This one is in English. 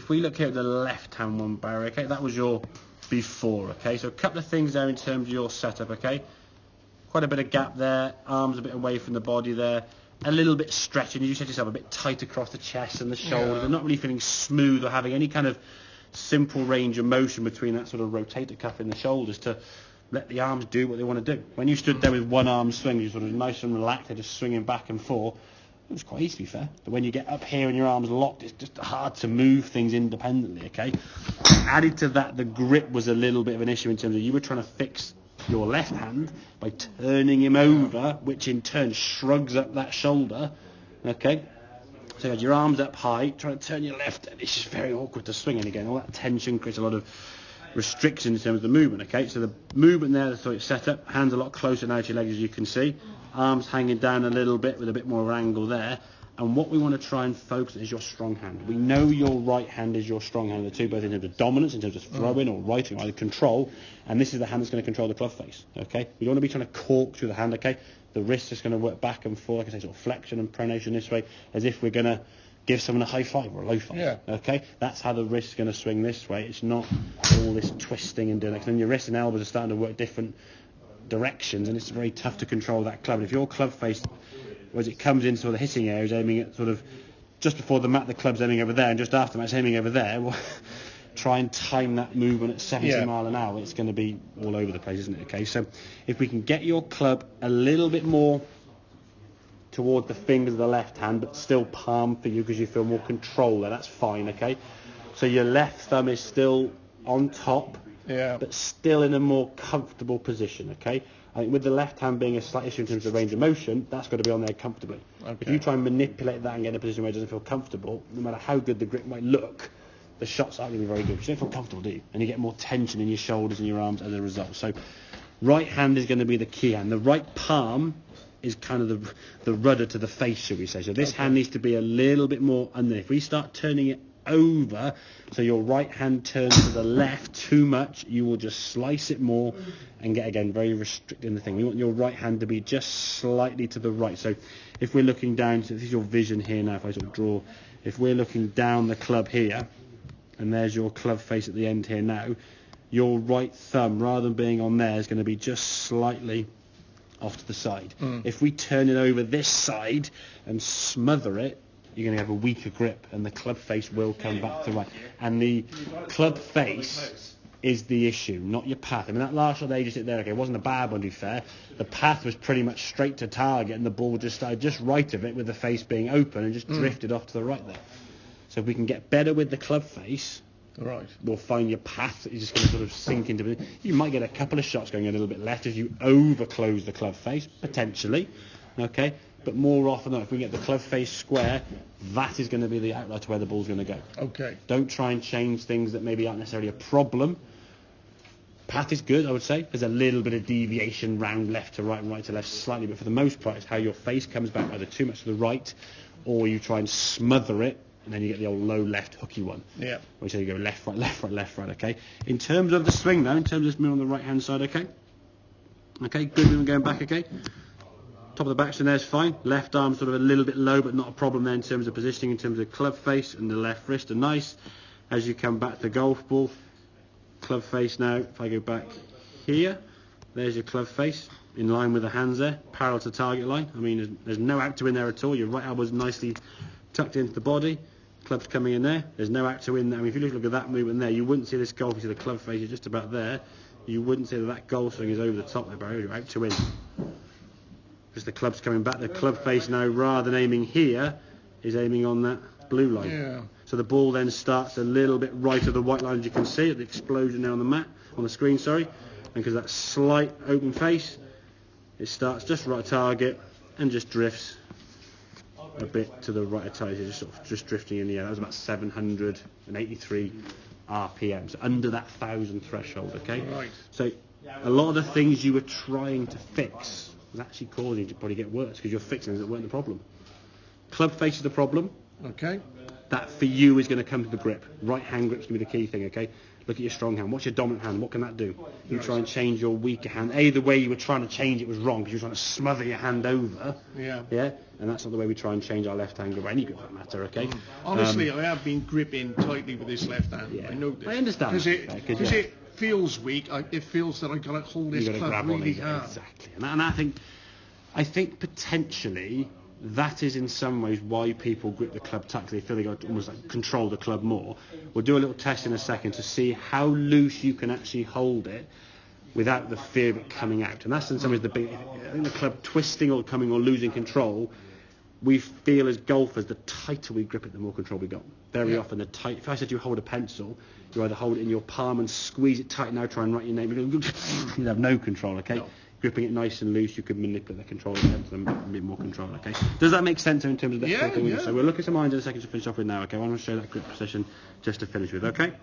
if we look here at the left-hand one, Barry, okay, that was your before, okay? So a couple of things there in terms of your setup, okay? Quite a bit of gap there, arms a bit away from the body there, a little bit stretching, you set yourself a bit tight across the chest and the shoulders, and not really feeling smooth or having any kind of simple range of motion between that sort of rotator cuff in the shoulders to let the arms do what they want to do. When you stood there with one arm swinging, you're sort of nice and relaxed, they're just swinging back and forth. It was quite easy, to be fair. But when you get up here and your arms locked, it's just hard to move things independently, okay? Added to that, the grip was a little bit of an issue in terms of you were trying to fix your left hand by turning him over, which in turn shrugs up that shoulder, okay? So you had your arms up high, trying to turn your left, and it's just very awkward to swing. And again, all that tension creates a lot of restriction in terms of the movement, okay? So the movement there, so it's set up, hands a lot closer now to your legs, as you can see. Arms hanging down a little bit with a bit more of an angle there. And what we want to try and focus on is your strong hand. We know your right hand is your strong hand, the two, both in terms of dominance, in terms of throwing or writing, or either control, and this is the hand that's going to control the club face, okay? We don't want to be trying to cork through the hand, okay? The wrist is going to work back and forth, like I say, sort of flexion and pronation this way, as if we're going to give someone a high five or a low five, okay? That's how the wrist is going to swing this way. It's not all this twisting and doing that. And your wrists and elbows are starting to work different directions, and it's very tough to control that club. And if your club face, as it comes into sort of the hitting area, is aiming at sort of just before the mat, the club's aiming over there, and just after the mat, it's aiming over there, well, try and time that movement at 70 mile an hour. It's going to be all over the place, isn't it? Okay, so if we can get your club a little bit more toward the fingers of the left hand, but still palm for you because you feel more control there, that's fine, okay? So your left thumb is still on top, but still in a more comfortable position, okay? I think with the left hand being a slight issue in terms of range of motion, that's got to be on there comfortably. Okay. If you try and manipulate that and get in a position where it doesn't feel comfortable, no matter how good the grip might look, the shots aren't going to be very good. You don't feel comfortable, do you? And you get more tension in your shoulders and your arms as a result. So right hand is going to be the key hand. The right palm is kind of the rudder to the face, should we say. So this hand needs to be a little bit more under. If we start turning it over, so your right hand turns to the left too much, you will just slice it more and get, again, very restricting the thing. We want your right hand to be just slightly to the right. So if we're looking down, so this is your vision here now, if I sort of draw, if we're looking down the club here, and there's your club face at the end here now, your right thumb, rather than being on there, is going to be just slightly off to the side. If we turn it over this side and smother it, you're going to have a weaker grip, and the club face will come back to right. And the club face is the issue, not your path. I mean, that last shot there, you just sit there, okay, it wasn't a bad one, to be fair. The path was pretty much straight to target, and the ball just started just right of it with the face being open and just drifted off to the right there. So if we can get better with the club face, we'll find your path that you're just going to sort of sink into. You might get a couple of shots going a little bit left as you over-close the club face, potentially, okay? But more often than not, if we get the club face square, that is going to be the outlet to where the ball's going to go. Okay. Don't try and change things that maybe aren't necessarily a problem. Path is good, I would say. There's a little bit of deviation round left to right and right to left slightly, but for the most part, it's how your face comes back either too much to the right, or you try and smother it, and then you get the old low left hooky one. Yeah. Which you go left, right, left, right, left, right, okay? In terms of the swing now, in terms of this move on the right-hand side, okay? Okay, good movement going back, okay? Top of the backswing there's fine. Left arm sort of a little bit low, but not a problem there in terms of positioning, in terms of club face, and the left wrist are nice. As you come back to the golf ball, club face now, if I go back here, there's your club face, in line with the hands there, parallel to target line. I mean, there's no out to in there at all. Your right elbow's nicely tucked into the body. Club's coming in there. There's no out to in there. I mean, if you look at that movement there, you wouldn't see this golf. You see the club face is just about there. You wouldn't see that golf swing is over the top there, Barry. You're out to in. Because the club's coming back. The club face now, rather than aiming here, is aiming on that blue line. Yeah. So the ball then starts a little bit right of the white line, as you can see, at the explosion now on the mat, on the screen, sorry. And because that slight open face, it starts just right target and just drifts a bit to the right of target, just sort of just drifting in the air. That was about 783 RPM, so under that 1,000 threshold, okay? Right. So a lot of the things you were trying to fix was actually causing you to probably get worse because you're fixing things that weren't the problem. Club face is the problem. Okay. that for you is going to come to the grip. Right hand grip's going to be the key thing, okay? Look at your strong hand. What's your dominant hand? What can that do? You try and change your weaker hand. The way you were trying to change it was wrong because you were trying to smother your hand over. Yeah. Yeah? And that's not the way we try and change our left hand grip, or any grip for that matter, okay? Honestly, I have been gripping tightly with this left hand. Yeah. I know this. I understand. Because it feels weak. It feels that I've got to hold this club really hard. Exactly. And I think potentially that is in some ways why people grip the club tight. They feel they got to almost like control the club more. We'll do a little test in a second to see how loose you can actually hold it without the fear of it coming out. And that's in some ways the big. I think the club twisting or coming or losing control. We feel as golfers, the tighter we grip it, the more control we got. Very often, the tight. If I said you hold a pencil, you either hold it in your palm and squeeze it tight. Now try and write your name. You'd have no control. Okay. No. Gripping it nice and loose, you could manipulate the control of the pencil and a bit more control, okay? Does that make sense in terms of the thing? So we'll look at some irons in a second to finish off with now, okay? I want to show that grip position just to finish with, okay?